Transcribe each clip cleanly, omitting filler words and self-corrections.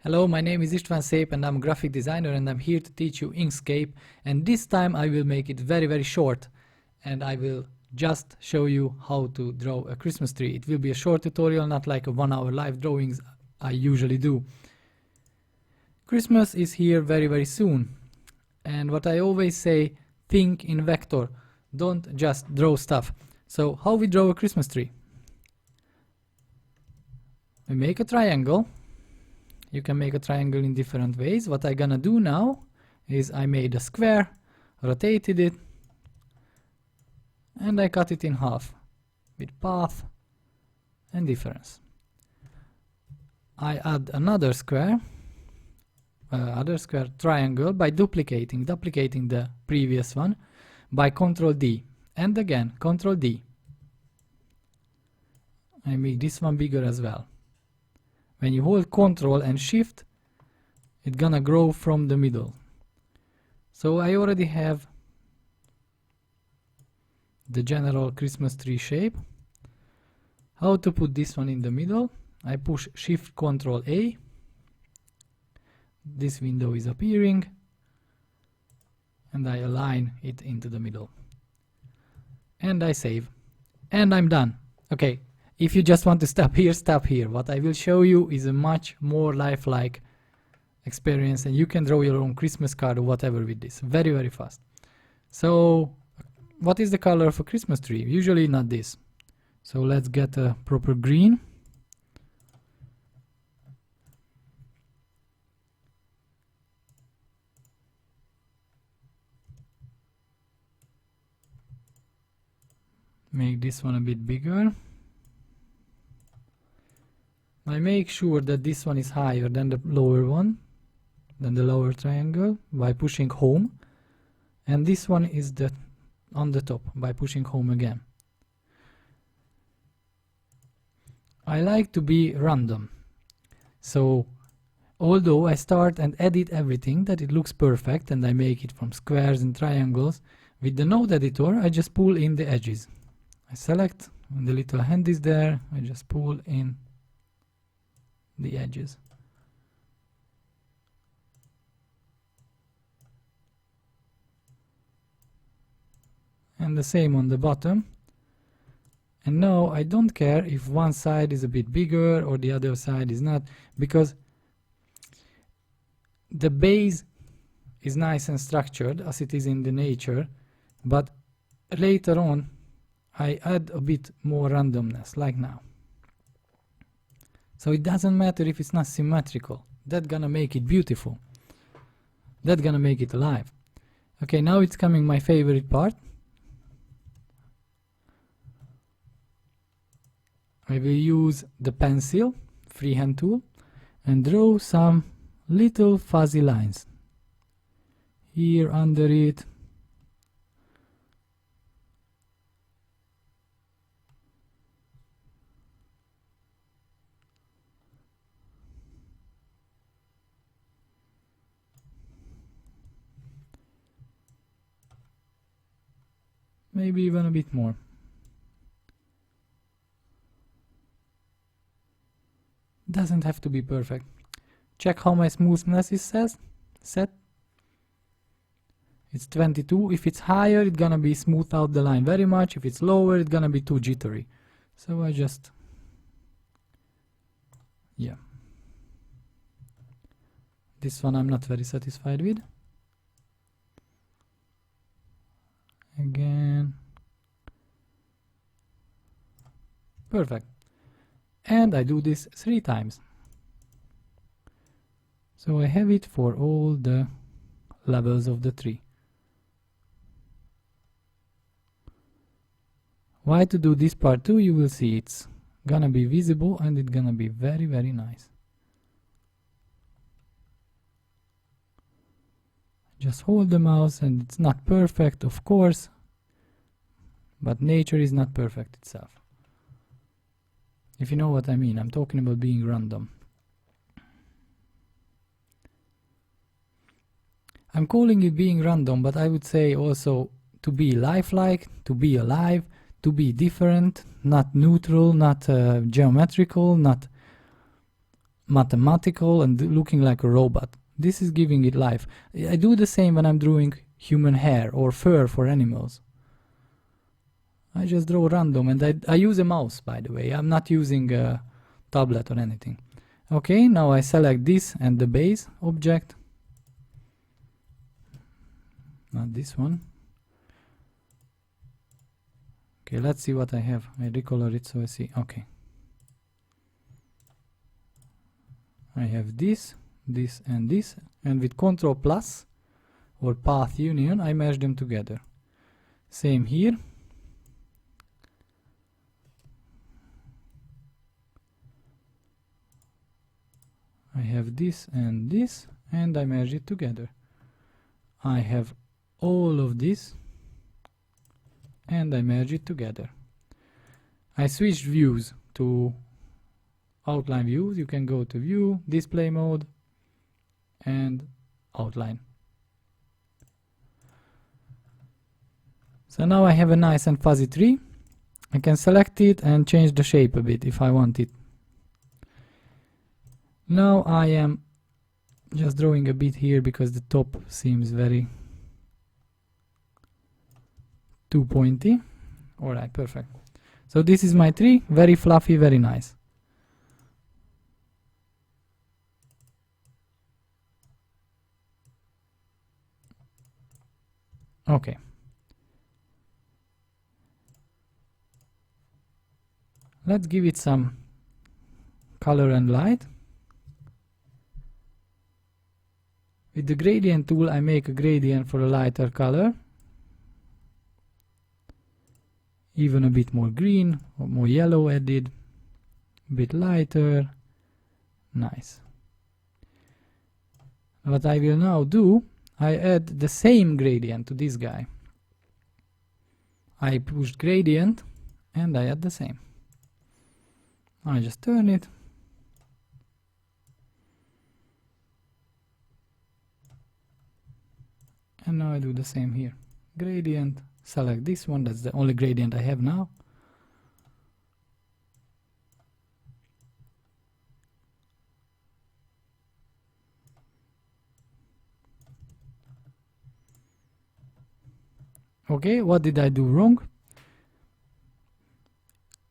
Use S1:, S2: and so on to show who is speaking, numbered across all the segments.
S1: Hello, my name is István Szép and I'm a graphic designer and I'm here to teach you Inkscape, and this time I will make it very short and I will just show you how to draw a Christmas tree. It will be a short tutorial, not like a 1-hour live drawings I usually do. Christmas is here very soon, and what I always say, think in vector, don't just draw stuff. So how we draw a Christmas tree? We make a triangle. You can make a triangle in different ways. What I'm gonna do now is I made a square, rotated it, and I cut it in half with path and difference. I add another square triangle by duplicating the previous one by Ctrl D, and again Ctrl D. I make this one bigger as well. When you hold Ctrl and Shift, it's gonna grow from the middle. So I already have the general Christmas tree shape. How to put this one in the middle? I push Shift Ctrl A. This window is appearing and I align it into the middle. And I save. And I'm done. Okay. If you just want to stop here, stop here. What I will show you is a much more lifelike experience, and you can draw your own Christmas card or whatever with this very fast. So what is the color of a Christmas tree? Usually not this. So let's get a proper green. Make this one a bit bigger. I make sure that this one is higher than the lower one, than the lower triangle, by pushing home, and this one is on the top by pushing home again. I like to be random, so although I start and edit everything that it looks perfect and I make it from squares and triangles, with the node editor I just pull in the edges. I select, when the little hand is there, I just pull in the edges. And the same on the bottom. And now I don't care if one side is a bit bigger or the other side is not, because the base is nice and structured as it is in the nature, but later on I add a bit more randomness, like now. So it doesn't matter if it's not symmetrical. That's gonna make it beautiful. That's gonna make it alive. Okay, now it's coming my favorite part. I will use the pencil, freehand tool, and draw some little fuzzy lines. Here under it. Maybe even a bit more. Doesn't have to be perfect. Check how my smoothness is set. It's 22. If it's higher, it's gonna be smooth out the line very much. If it's lower, it's gonna be too jittery. So I just, yeah. This one I'm not very satisfied with. Again. Perfect. And I do this 3 times. So I have it for all the levels of the tree. Why to do this part too? You will see it's gonna be visible and it's gonna be very nice. Just hold the mouse, and it's not perfect, of course, but nature is not perfect itself. If you know what I mean, I'm talking about being random. I'm calling it being random, but I would say also to be lifelike, to be alive, to be different, not neutral, not geometrical, not mathematical and looking like a robot. This is giving it life. I do the same when I'm drawing human hair or fur for animals. I just draw random, and I use a mouse, by the way. I'm not using a tablet or anything. Okay, now I select this and the base object. Not this one. Okay, let's see what I have. I recolor it so I see. Okay. I have this, this and this, and with Ctrl plus or path union I merge them together. Same here. I have this, and I merge it together. I have all of this, and I merge it together. I switched views to outline views. You can go to view, display mode, and outline. So now I have a nice and fuzzy tree. I can select it and change the shape a bit if I want it. Now I am just drawing a bit here because the top seems very too pointy. Alright, perfect. So this is my tree, very fluffy, very nice. Okay. Let's give it some color and light. With the gradient tool I make a gradient for a lighter color. Even a bit more green or more yellow added. A bit lighter. Nice. What I will now do, I add the same gradient to this guy. I push gradient and I add the same. I just turn it. And now I do the same here. Gradient, select this one, that's the only gradient I have now. Okay, what did I do wrong?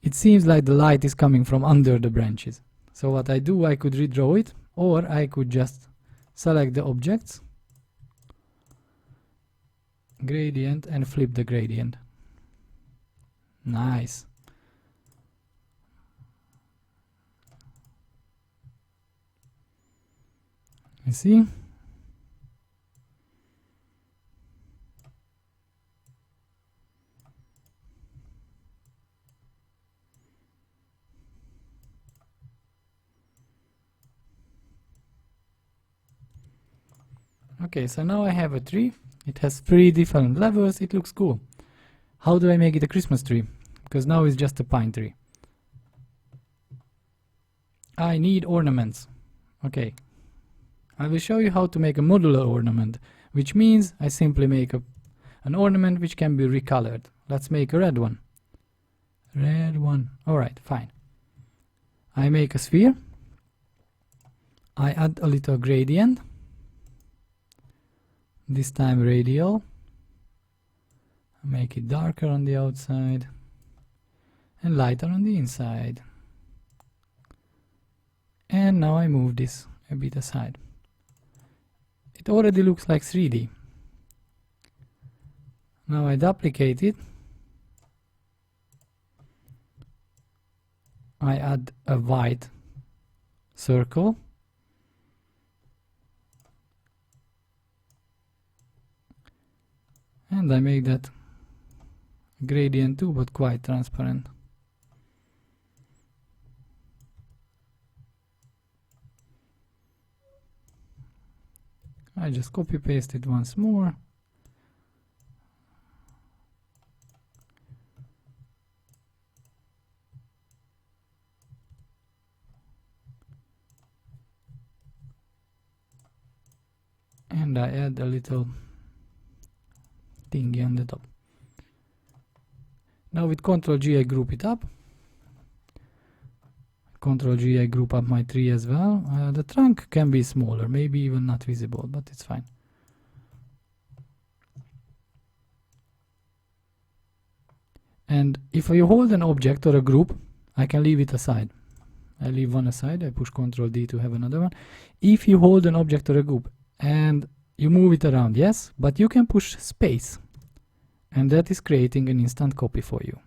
S1: It seems like the light is coming from under the branches. So what I do, I could redraw it, or I could just select the objects, gradient, and flip the gradient. Nice. You see? Okay, so now I have a tree. It has 3 different levels. It looks cool. How do I make it a Christmas tree? Because now it's just a pine tree. I need ornaments. Okay. I will show you how to make a modular ornament, which means I simply make an ornament which can be recolored. Let's make a red one. Red one. Alright, fine. I make a sphere. I add a little gradient. This time radial. Make it darker on the outside and lighter on the inside. And now I move this a bit aside. It already looks like 3D. Now I duplicate it. I add a white circle. And I make that gradient too, but quite transparent. I just copy paste it once more. And I add a little thingy on the top. Now with Ctrl G I group it up. Ctrl G, I group up my tree as well. The trunk can be smaller, maybe even not visible, but it's fine. And if you hold an object or a group, I can leave it aside. I leave one aside, I push Ctrl D to have another one. If you hold an object or a group and you move it around, yes, but you can push space, and that is creating an instant copy for you.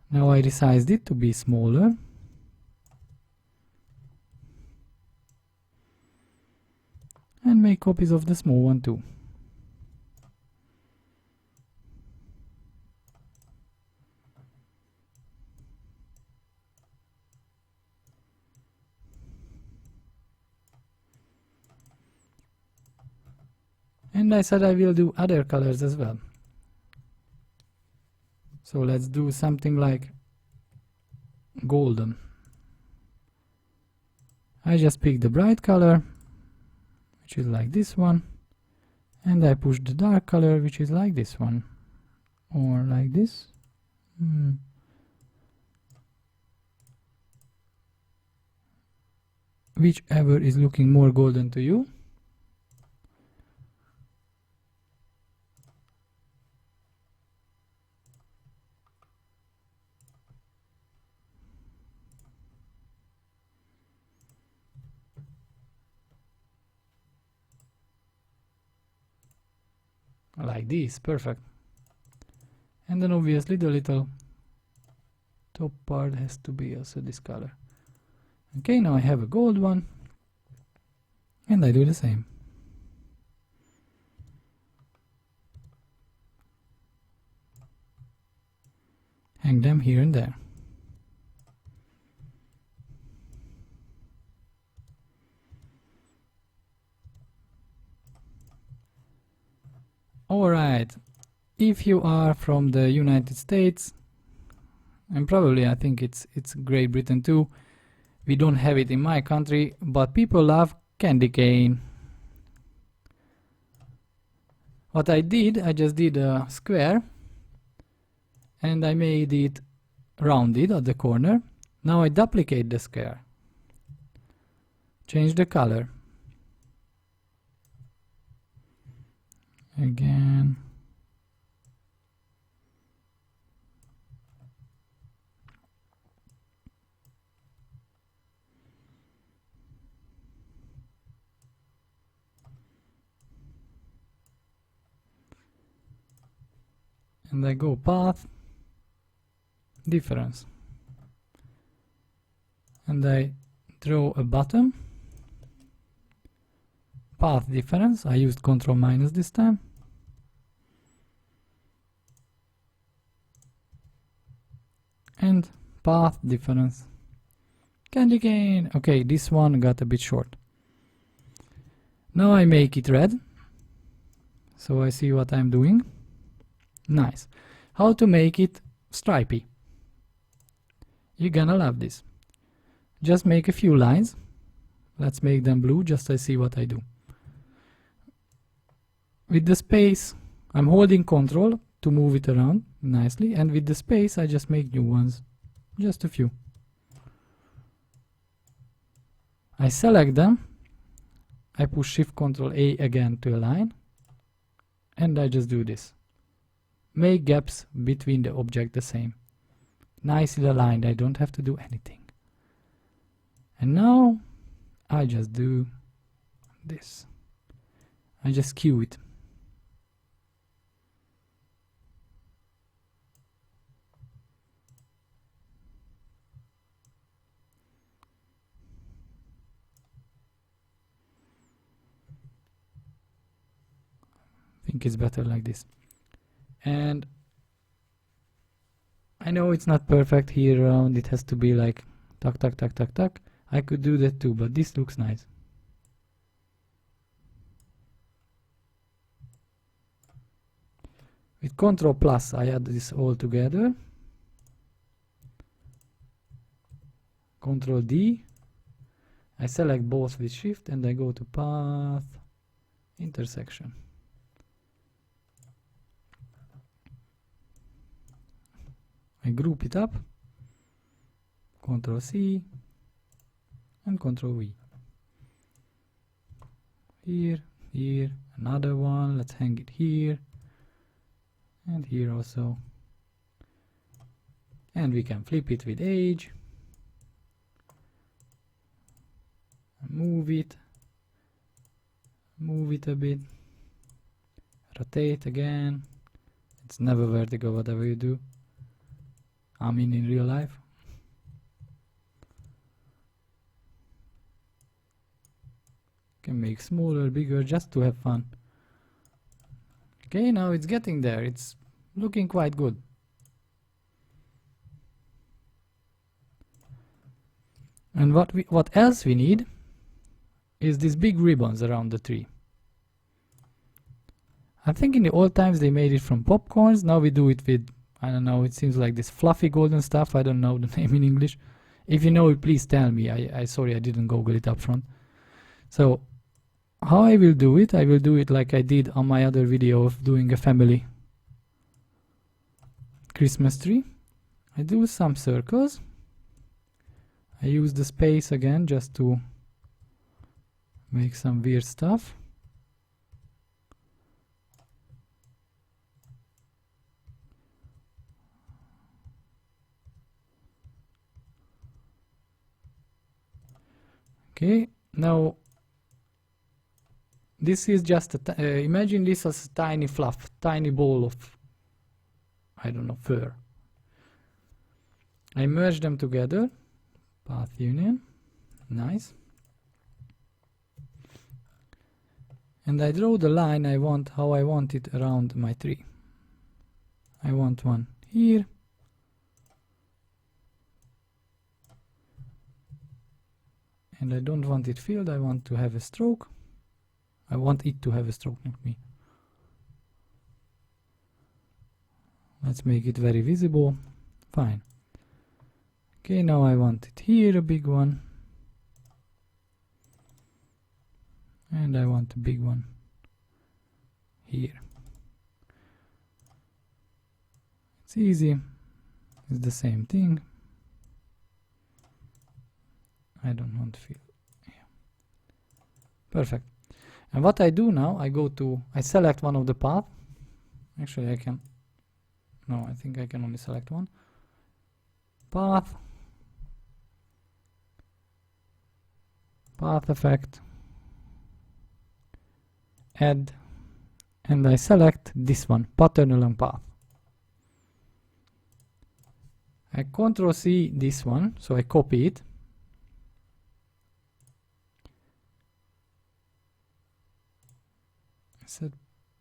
S1: Now I resized it to be smaller. And make copies of the small one too. And I said I will do other colors as well. So let's do something like golden. I just pick the bright color, which is like this one, and I push the dark color, which is like this one, or like this. Whichever is looking more golden to you. Like this, perfect. And then obviously the little top part has to be also this color. Okay, now I have a gold one, and I do the same. Hang them here and there. Alright, if you are from the United States, and probably I think it's Great Britain too, we don't have it in my country, but people love candy cane. What I did, I just did a square and I made it rounded at the corner. Now I duplicate the square, change the color. Again. And I go path, difference. And I draw a button, path difference. I used Ctrl minus this time. And path difference. Candy cane. Okay, this one got a bit short. Now I make it red, so I see what I'm doing. Nice. How to make it stripy? You're gonna love this. Just make a few lines. Let's make them blue, just to see what I do. With the space, I'm holding Ctrl to move it around nicely, and with the space I just make new ones, just a few. I select them, I push Shift Ctrl A again to align, and I just do this. Make gaps between the object the same. Nicely aligned, I don't have to do anything. And now I just do this. I just skew it. I think it's better like this. And I know it's not perfect here around, it has to be like tuck, tuck, tuck, tuck, tuck. I could do that too, but this looks nice. With Ctrl plus I add this all together. Ctrl D. I select both with Shift and I go to Path, Intersection. I group it up, Ctrl C and Ctrl V. Here, here, another one, let's hang it here, and here also. And we can flip it with edge, move it a bit, rotate again. It's never vertical whatever you do, I mean in real life. Can make smaller, bigger, just to have fun. Okay, now it's getting there, it's looking quite good. And what else we need is these big ribbons around the tree. I think in the old times they made it from popcorns, now we do it with, I don't know, it seems like this fluffy golden stuff, I don't know the name in English. If you know it, please tell me, I sorry I didn't Google it up front. So, how I will do it like I did on my other video of doing a family Christmas tree. I do some circles. I use the space again just to make some weird stuff. Okay, now this is just a imagine this as a tiny fluff, tiny ball of, I don't know, fur. I merge them together, path union, nice. And I draw the line I want, how I want it around my tree. I want one here. And I don't want it filled, I want to have a stroke. I want it to have a stroke, not me. Let's make it very visible. Fine. Okay, now I want it here, a big one. And I want a big one here. It's easy. It's the same thing. I don't want to fill. Yeah. Perfect. And what I do now, I select one of the path. Actually I can, no, I think I can only select one. Path. Path effect. Add. And I select this one, pattern along path. I Ctrl C this one, so I copy it. Set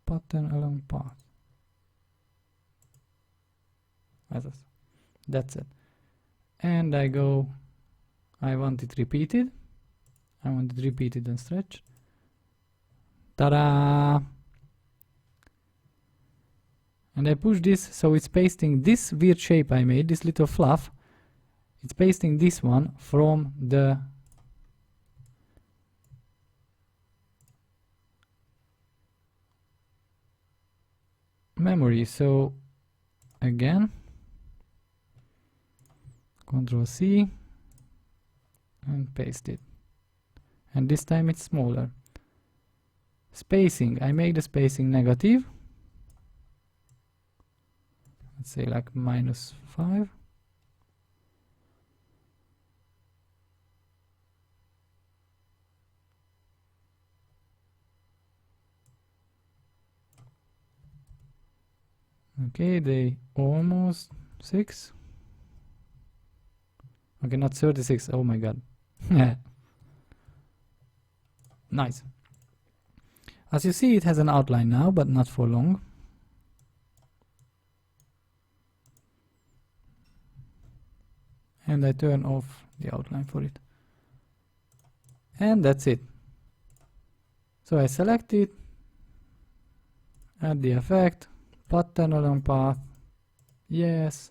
S1: pattern along path. That's it. And I want it repeated. I want it repeated and stretched. Ta-da! And I push this, so it's pasting this weird shape I made, this little fluff. It's pasting this one from the memory. So again, Ctrl C and paste it. And this time it's smaller. Spacing, I make the spacing negative. Let's say like -5. Okay, they almost 6. Okay, not 36. Oh my god. Nice. As you see, it has an outline now, but not for long. And I turn off the outline for it. And that's it. So I select it, add the effect, pattern along path, yes.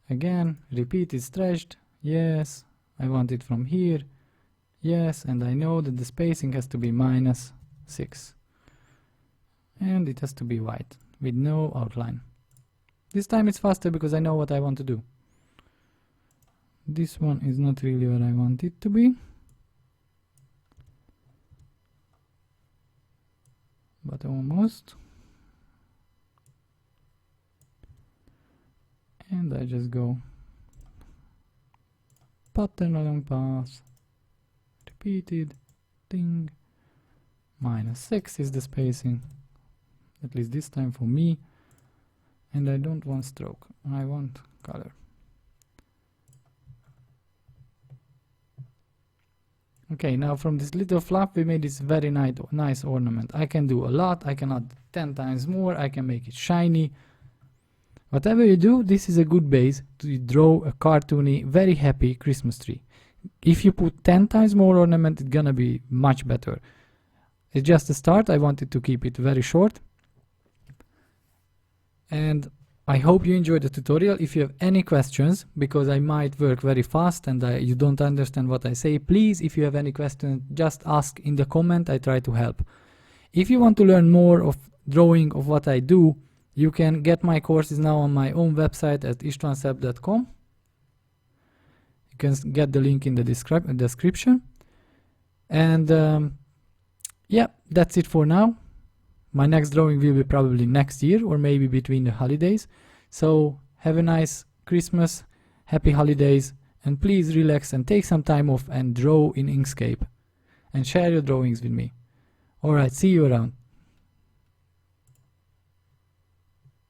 S1: Again, repeat it stretched, yes. I want it from here, yes. And I know that the spacing has to be -6. And it has to be white with no outline. This time it's faster because I know what I want to do. This one is not really where I want it to be, but almost. And I just go pattern along path, repeated, ding, -6 is the spacing, at least this time for me, and I don't want stroke, I want color. Okay, now from this little fluff we made this very nice ornament. I can do a lot, I can add 10 times more, I can make it shiny. Whatever you do, this is a good base to draw a cartoony, very happy Christmas tree. If you put 10 times more ornament, it's gonna be much better. It's just a start, I wanted to keep it very short. And I hope you enjoyed the tutorial. If you have any questions, because I might work very fast and you don't understand what I say, please, if you have any questions, just ask in the comment, I try to help. If you want to learn more of drawing of what I do, you can get my courses now on my own website at istvansebb.com. You can get the link in the description. And yeah, that's it for now. My next drawing will be probably next year or maybe between the holidays. So have a nice Christmas, happy holidays, and please relax and take some time off and draw in Inkscape. And share your drawings with me. Alright, see you around.